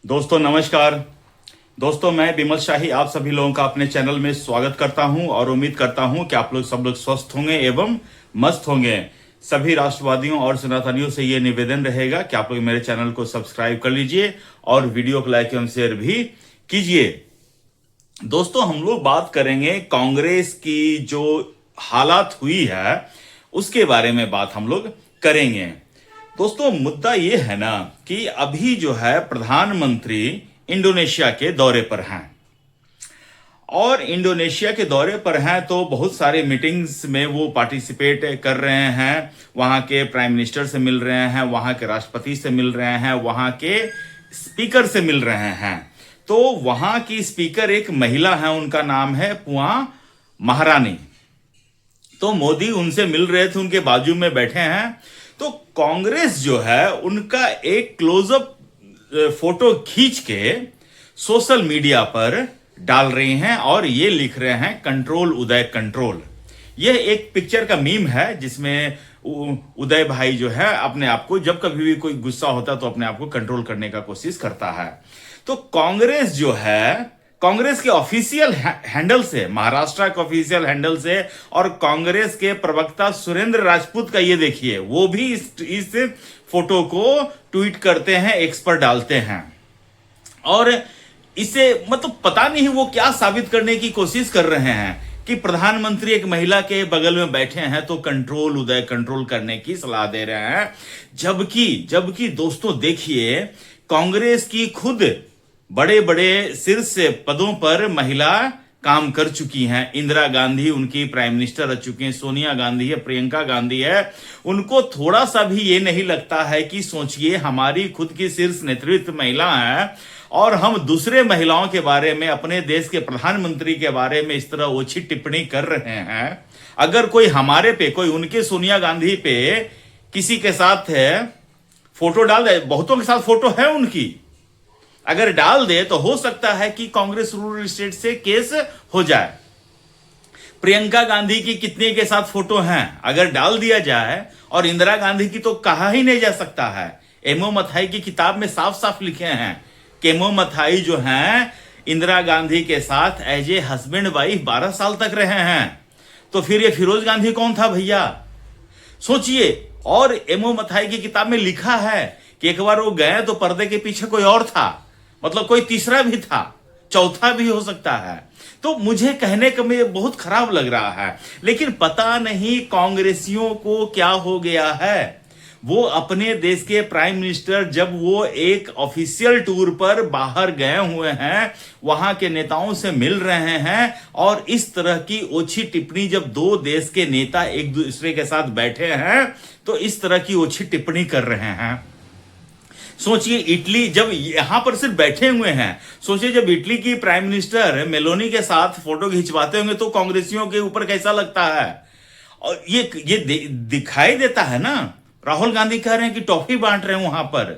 दोस्तों नमस्कार। दोस्तों मैं विमल शाही आप सभी लोगों का अपने चैनल में स्वागत करता हूं और उम्मीद करता हूं कि आप लोग सब लोग स्वस्थ होंगे एवं मस्त होंगे। सभी राष्ट्रवादियों और सनातनियों से ये निवेदन रहेगा कि आप लोग मेरे चैनल को सब्सक्राइब कर लीजिए और वीडियो को लाइक एवं शेयर भी कीजिए। दोस्तों हम लोग बात करेंगे कांग्रेस की जो हालात हुई है उसके बारे में बात हम लोग करेंगे। दोस्तों मुद्दा ये है ना कि अभी जो है प्रधानमंत्री इंडोनेशिया के दौरे पर हैं और इंडोनेशिया के दौरे पर हैं तो बहुत सारे मीटिंग्स में वो पार्टिसिपेट कर रहे हैं। वहां के प्राइम मिनिस्टर से मिल रहे हैं, वहां के राष्ट्रपति से मिल रहे हैं, वहां के स्पीकर से मिल रहे हैं। तो वहां की स्पीकर एक महिला है, उनका नाम है पुआ महारानी। तो मोदी उनसे मिल रहे थे, उनके बाजू में बैठे हैं। तो कांग्रेस जो है उनका एक क्लोजअप फोटो खींच के सोशल मीडिया पर डाल रही हैं और ये लिख रहे हैं कंट्रोल उदय कंट्रोल। ये एक पिक्चर का मीम है जिसमें उदय भाई जो है अपने आप को जब कभी भी कोई गुस्सा होता है तो अपने आप को कंट्रोल करने का कोशिश करता है। तो कांग्रेस जो है, कांग्रेस के ऑफिशियल हैंडल से, महाराष्ट्र के ऑफिशियल हैंडल से और कांग्रेस के प्रवक्ता सुरेंद्र राजपूत का ये देखिए, वो भी इस फोटो को ट्वीट करते हैं, एक्स पर डालते हैं और इसे मतलब पता नहीं वो क्या साबित करने की कोशिश कर रहे हैं कि प्रधानमंत्री एक महिला के बगल में बैठे हैं तो कंट्रोल उदय कंट्रोल करने की सलाह दे रहे हैं। जबकि दोस्तों देखिए, कांग्रेस की खुद बड़े बड़े शीर्ष पदों पर महिला काम कर चुकी हैं। इंदिरा गांधी उनकी प्राइम मिनिस्टर रह चुकी हैं, सोनिया गांधी है, प्रियंका गांधी है। उनको थोड़ा सा भी ये नहीं लगता है कि सोचिए हमारी खुद की शीर्ष नेतृत्व महिला है और हम दूसरे महिलाओं के बारे में, अपने देश के प्रधानमंत्री के बारे में इस तरह ओछी टिप्पणी कर रहे हैं। अगर कोई हमारे पे, कोई उनके सोनिया गांधी पे किसी के साथ है फोटो डाल दे, बहुतों के साथ फोटो है उनकी, अगर डाल दे तो हो सकता है कि कांग्रेस रूरल स्टेट से केस हो जाए। प्रियंका गांधी की कितने के साथ फोटो हैं अगर डाल दिया जाए, और इंदिरा गांधी की तो कहा ही नहीं जा सकता है। एमओ मथाई की किताब में साफ साफ लिखे हैं कि एमओ मथाई जो हैं इंदिरा गांधी के साथ एज ए हस्बैंड वाइफ 12 साल तक रहे हैं। तो फिर ये फिरोज गांधी कौन था भैया, सोचिए। और एमओ मथाई की किताब में लिखा है कि एक बार वो गए तो पर्दे के पीछे कोई और था, मतलब कोई तीसरा भी था, चौथा भी हो सकता है। तो मुझे कहने का में बहुत खराब लग रहा है, लेकिन पता नहीं कांग्रेसियों को क्या हो गया है। वो अपने देश के प्राइम मिनिस्टर जब वो एक ऑफिशियल टूर पर बाहर गए हुए हैं, वहां के नेताओं से मिल रहे हैं और इस तरह की ओछी टिप्पणी, जब दो देश के नेता एक दूसरे के साथ बैठे हैं तो इस तरह की ओछी टिप्पणी कर रहे हैं। सोचिए इटली, जब यहां पर सिर्फ बैठे हुए हैं, सोचिए जब इटली की प्राइम मिनिस्टर मेलोनी के साथ फोटो खिंचवाते होंगे तो कांग्रेसियों के ऊपर कैसा लगता है। और ये दिखाई देता है ना, राहुल गांधी कह रहे हैं कि टॉफी बांट रहे हैं वहां पर।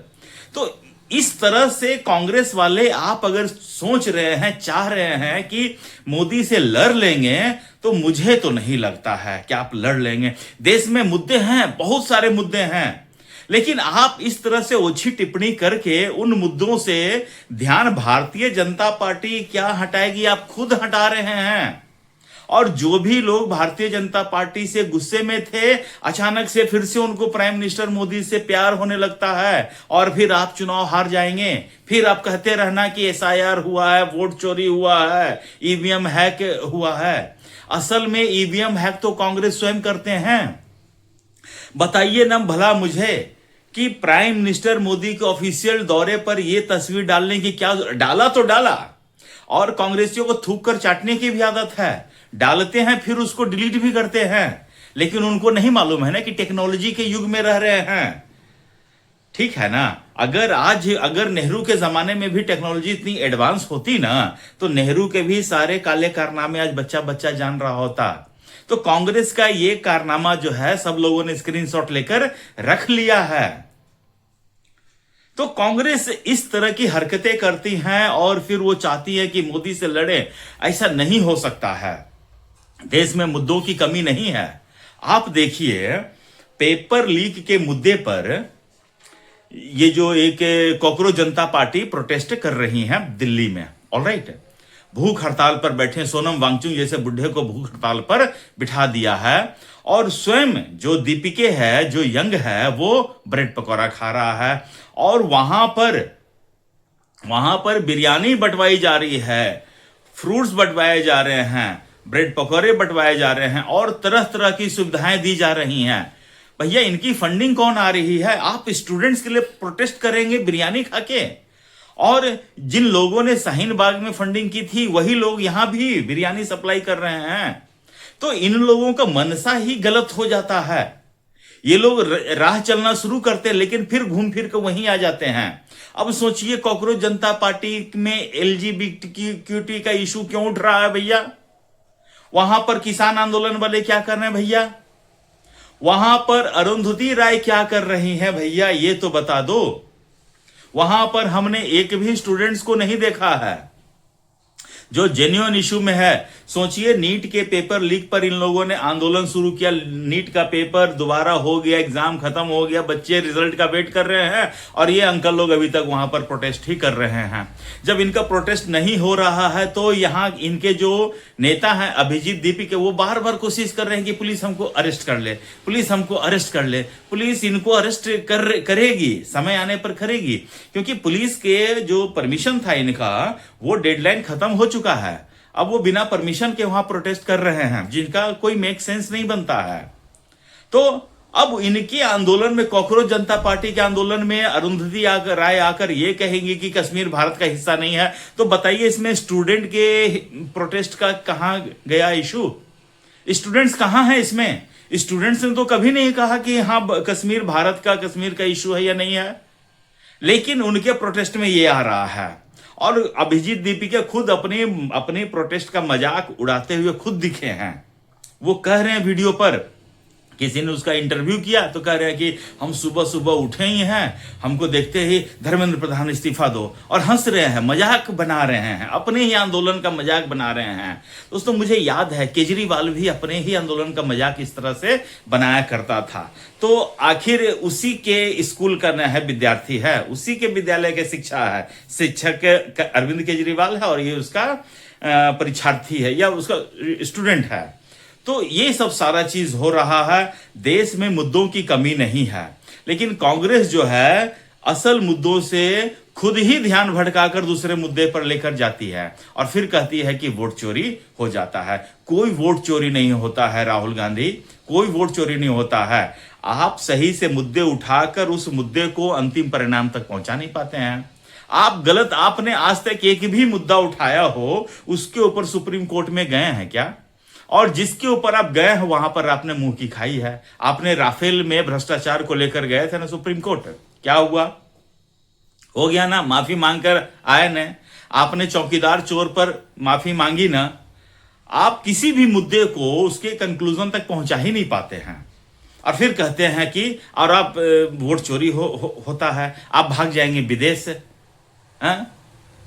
तो इस तरह से कांग्रेस वाले, आप अगर सोच रहे हैं, चाह रहे हैं कि मोदी से लड़ लेंगे, तो मुझे तो नहीं लगता है कि आप लड़ लेंगे। देश में मुद्दे हैं, बहुत सारे मुद्दे हैं, लेकिन आप इस तरह से ओछी टिप्पणी करके उन मुद्दों से ध्यान भारतीय जनता पार्टी क्या हटाएगी, आप खुद हटा रहे हैं। और जो भी लोग भारतीय जनता पार्टी से गुस्से में थे, अचानक से फिर से उनको प्राइम मिनिस्टर मोदी से प्यार होने लगता है और फिर आप चुनाव हार जाएंगे। फिर आप कहते रहना कि एसआईआर हुआ है, वोट चोरी हुआ है, ईवीएम हैक हुआ है। असल में ईवीएम हैक तो कांग्रेस स्वयं करते हैं। बताइए ना भला मुझे कि प्राइम मिनिस्टर मोदी के ऑफिशियल दौरे पर यह तस्वीर डालने की क्या, डाला तो डाला, और कांग्रेसियों को थूक कर चाटने की भी आदत है, डालते हैं फिर उसको डिलीट भी करते हैं। लेकिन उनको नहीं मालूम है ना कि टेक्नोलॉजी के युग में रह रहे हैं, ठीक है ना। अगर नेहरू के जमाने में भी टेक्नोलॉजी इतनी एडवांस होती ना, तो नेहरू के भी सारे काले कारनामे आज बच्चा बच्चा जान रहा होता। तो कांग्रेस का ये कारनामा जो है सब लोगों ने स्क्रीनशॉट लेकर रख लिया है। तो कांग्रेस इस तरह की हरकतें करती हैं और फिर वो चाहती है कि मोदी से लड़े। ऐसा नहीं हो सकता है, देश में मुद्दों की कमी नहीं है। आप देखिए पेपर लीक के मुद्दे पर ये जो एक कॉकरोच जनता पार्टी प्रोटेस्ट कर रही है दिल्ली में, ऑलराइट, भूख हड़ताल पर बैठे सोनम वांगचुक जैसे बुढ़े को भूख हड़ताल पर बिठा दिया है, और स्वयं जो दीपिके है, जो यंग है, वो ब्रेड पकौड़ा खा रहा है, और वहां पर बिरयानी बंटवाई जा रही है, फ्रूट्स बंटवाए जा रहे हैं, ब्रेड पकौड़े बंटवाए जा रहे हैं, और तरह तरह की सुविधाएं दी जा रही हैं। भैया इनकी फंडिंग कौन आ रही है? आप स्टूडेंट्स के लिए प्रोटेस्ट करेंगे बिरयानी खा के, और जिन लोगों ने शाहीन बाग में फंडिंग की थी वही लोग यहां भी बिरयानी सप्लाई कर रहे हैं। तो इन लोगों का मनसा ही गलत हो जाता है। ये लोग राह चलना शुरू करते हैं लेकिन फिर घूम फिर कर वहीं आ जाते हैं। अब सोचिए कॉकरोच जनता पार्टी में एलजीबीटी का इशू क्यों उठ रहा है भैया? वहां पर किसान आंदोलन वाले क्या कर रहे हैं भैया? वहां पर अरुंधति राय क्या कर रही हैं भैया? ये तो बता दो। वहां पर हमने एक भी स्टूडेंट्स को नहीं देखा है जो जेन्युइन इशू में है। सोचिए नीट के पेपर लीक पर इन लोगों ने आंदोलन शुरू किया, नीट का पेपर दोबारा हो गया, एग्जाम खत्म हो गया, बच्चे रिजल्ट का वेट कर रहे हैं, और ये अंकल लोग अभी तक वहां पर प्रोटेस्ट ही कर रहे हैं। जब इनका प्रोटेस्ट नहीं हो रहा है तो यहां इनके जो नेता हैं अभिजीत दीपिके, वो बार बार कोशिश कर रहे हैं कि पुलिस हमको अरेस्ट कर ले, पुलिस हमको अरेस्ट कर ले। पुलिस इनको अरेस्ट करेगी, समय आने पर करेगी, क्योंकि पुलिस के जो परमिशन था इनका वो डेडलाइन खत्म हो चुका है। अब वो बिना परमिशन के वहां प्रोटेस्ट कर रहे हैं जिनका कोई मेक सेंस नहीं बनता है। तो अब इनके आंदोलन में, कॉकरोच जनता पार्टी के आंदोलन में अरुंधति राय आकर ये कहेंगे कि कश्मीर भारत का हिस्सा नहीं है, तो बताइए इसमें स्टूडेंट के प्रोटेस्ट का कहां गया इशू? स्टूडेंट्स कहां हैं इसमें? स्टूडेंट्स ने तो कभी नहीं कहा कि हाँ कश्मीर भारत का, कश्मीर का इशू है या नहीं है, लेकिन उनके प्रोटेस्ट में ये आ रहा है। और अभिजीत दीपिका खुद अपने प्रोटेस्ट का मजाक उड़ाते हुए खुद दिखे हैं। वो कह रहे हैं वीडियो पर, किसी ने उसका इंटरव्यू किया तो कह रहे हैं कि हम सुबह सुबह उठे ही हैं, हमको देखते ही धर्मेंद्र प्रधान इस्तीफा दो, और हंस रहे हैं, मजाक बना रहे हैं, अपने ही आंदोलन का मजाक बना रहे हैं। दोस्तों मुझे याद है केजरीवाल भी अपने ही आंदोलन का मजाक इस तरह से बनाया करता था। तो आखिर उसी के स्कूल का है, विद्यार्थी है, उसी के विद्यालय के शिक्षक अरविंद केजरीवाल है, और ये उसका परीक्षार्थी है या उसका स्टूडेंट है। तो ये सब सारा चीज हो रहा है। देश में मुद्दों की कमी नहीं है, लेकिन कांग्रेस जो है असल मुद्दों से खुद ही ध्यान भटकाकर दूसरे मुद्दे पर लेकर जाती है, और फिर कहती है कि वोट चोरी हो जाता है। कोई वोट चोरी नहीं होता है राहुल गांधी, कोई वोट चोरी नहीं होता है। आप सही से मुद्दे उठाकर उस मुद्दे को अंतिम परिणाम तक पहुंचा नहीं पाते हैं। आप गलत, आपने आज तक एक भी मुद्दा उठाया हो उसके ऊपर सुप्रीम कोर्ट में गए हैं क्या? और जिसके ऊपर आप गए हैं वहां पर आपने मुंह की खाई है। आपने राफेल में भ्रष्टाचार को लेकर गए थे ना सुप्रीम कोर्ट, क्या हुआ? हो गया ना, माफी मांगकर आए ना। आपने चौकीदार चोर पर माफी मांगी ना। आप किसी भी मुद्दे को उसके कंक्लूजन तक पहुंचा ही नहीं पाते हैं, और फिर कहते हैं कि और आप वोट चोरी होता है, आप भाग जाएंगे विदेश से।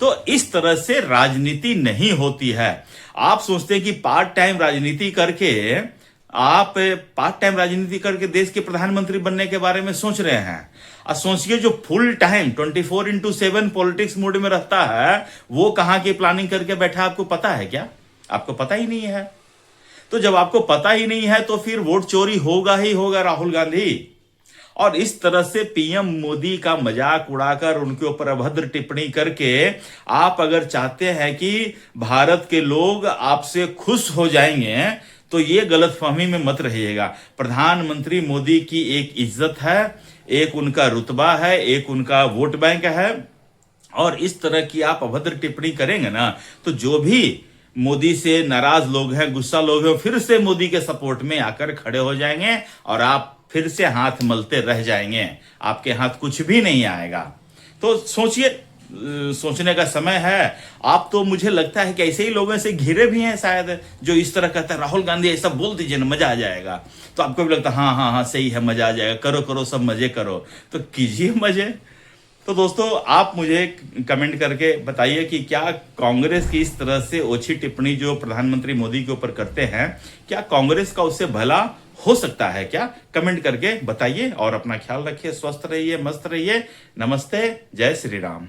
तो इस तरह से राजनीति नहीं होती है। आप सोचते हैं कि पार्ट टाइम राजनीति करके देश के प्रधानमंत्री बनने के बारे में सोच रहे हैं। और सोचिए जो फुल टाइम 24/7 पॉलिटिक्स मोड में रहता है वो कहां की प्लानिंग करके बैठा, आपको पता है क्या? आपको पता ही नहीं है। तो जब आपको पता ही नहीं है तो फिर वोट चोरी होगा ही होगा राहुल गांधी। और इस तरह से पीएम मोदी का मजाक उड़ाकर उनके ऊपर अभद्र टिप्पणी करके आप अगर चाहते हैं कि भारत के लोग आपसे खुश हो जाएंगे तो ये गलतफहमी में मत रहिएगा। प्रधानमंत्री मोदी की एक इज्जत है, एक उनका रुतबा है, एक उनका वोट बैंक है, और इस तरह की आप अभद्र टिप्पणी करेंगे ना तो जो भी मोदी से नाराज लोग हैं, गुस्सा लोग हैं, फिर से मोदी के सपोर्ट में आकर खड़े हो जाएंगे और आप फिर से हाथ मलते रह जाएंगे। आपके हाथ कुछ भी नहीं आएगा। तो सोचिए, सोचने का समय है। आप तो मुझे लगता है कि ऐसे ही लोगों से घिरे भी हैं शायद, जो इस तरह कहता है राहुल गांधी ऐसा बोल दीजिए ना मजा आ जाएगा। तो आपको भी लगता है हाँ हाँ हाँ सही है, मजा आ जाएगा, करो करो सब मजे करो। तो कीजिए मजे। तो दोस्तों आप मुझे कमेंट करके बताइए कि क्या कांग्रेस की इस तरह से ओछी टिप्पणी जो प्रधानमंत्री मोदी के ऊपर करते हैं, क्या कांग्रेस का उससे भला हो सकता है क्या? कमेंट करके बताइए और अपना ख्याल रखिए, स्वस्थ रहिए, मस्त रहिए। नमस्ते, जय श्री राम।